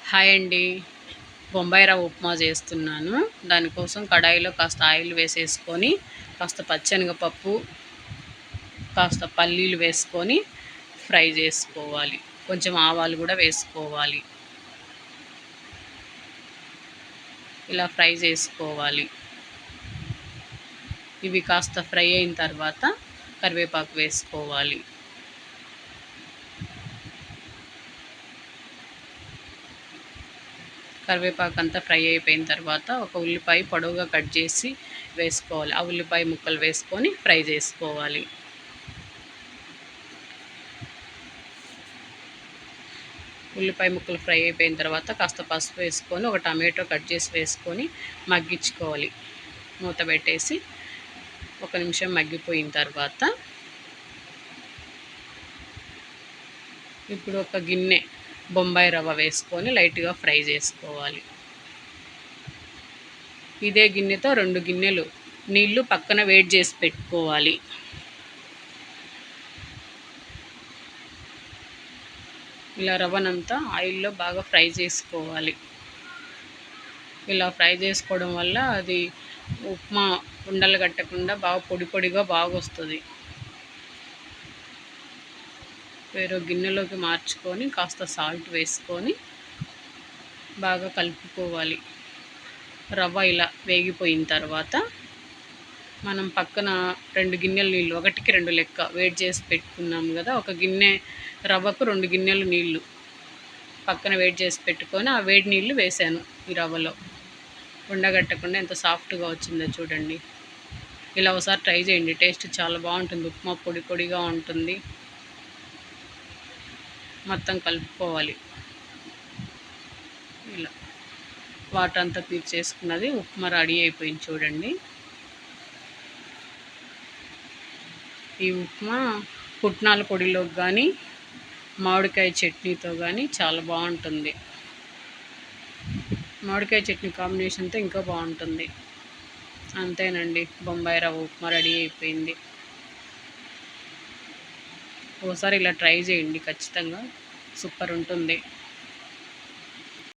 Hi అండి. బొంబాయి రవ్వ ఉప్మా చేస్తున్నాను. దానికోసం కడాయిలో కాస్త ఆయిల్ వేసేసుకొని, కాస్త పచ్చెనగపప్పు, కాస్త పల్లీలు వేసుకొని ఫ్రై చేసుకోవాలి. కొంచెం ఆవాలు కూడా వేసుకోవాలి. ఇలా ఫ్రై చేసుకోవాలి. ఇవి కాస్త ఫ్రై అయిన తర్వాత కరివేపాకు వేసుకోవాలి. కరివేపాకు అంతా ఫ్రై అయిపోయిన తర్వాత ఒక ఉల్లిపాయ పొడవుగా కట్ చేసి వేసుకోవాలి. ఆ ఉల్లిపాయ ముక్కలు వేసుకొని ఫ్రై చేసుకోవాలి. ఉల్లిపాయ ముక్కలు ఫ్రై అయిపోయిన తర్వాత కాస్త పసుపు వేసుకొని ఒక టమాటో కట్ చేసి వేసుకొని మగ్గించుకోవాలి. మూత పెట్టేసి ఒక నిమిషం మగ్గిపోయిన తర్వాత ఇప్పుడు ఒక గిన్నె బొంబాయి రవ్వ వేసుకొని లైట్గా ఫ్రై చేసుకోవాలి. ఇదే గిన్నెతో 2 గిన్నెలు నీళ్లు పక్కన వేడి చేసి పెట్టుకోవాలి. ఇలా రవ్వనంతా ఆయిల్లో బాగా ఫ్రై చేసుకోవాలి. ఇలా ఫ్రై చేసుకోవడం వల్ల అది ఉప్మా ఉండలు కట్టకుండా బాగా పొడి పొడిగా బాగా వస్తుంది. వేరే గిన్నెలోకి మార్చుకొని కాస్త సాల్ట్ వేసుకొని బాగా కలుపుకోవాలి. రవ్వ ఇలా వేగిపోయిన తర్వాత మనం పక్కన 2 గిన్నెల నీళ్ళు, 1కి 2 లెక్క వేడి చేసి పెట్టుకున్నాం కదా. ఒక గిన్నె రవ్వకు 2 గిన్నెలు నీళ్ళు పక్కన వేడి చేసి పెట్టుకొని ఆ వేడి నీళ్ళు వేసాను ఈ రవ్వలో. ఉండగట్టకుండా ఎంత సాఫ్ట్గా వచ్చిందో చూడండి. ఇలా ఒకసారి ట్రై చేయండి. టేస్ట్ చాలా బాగుంటుంది. ఉప్మా పొడి పొడిగా ఉంటుంది. మొత్తం కలుపుకోవాలి. ఇలా వాటర్ అంతా పీల్చేసుకున్నది ఉప్మా రెడీ అయిపోయింది చూడండి. ఈ ఉప్మా పుట్నాల పొడిలోకి కానీ మామిడికాయ చట్నీతో కానీ చాలా బాగుంటుంది. మామిడికాయ చట్నీ కాంబినేషన్తో ఇంకా బాగుంటుంది. అంతేనండి, బొంబాయి రవ్వ ఉప్మా రెడీ అయిపోయింది. ఒకసారి ఇలా ట్రై చేయండి, ఖచ్చితంగా సూపర్ ఉంటుంది.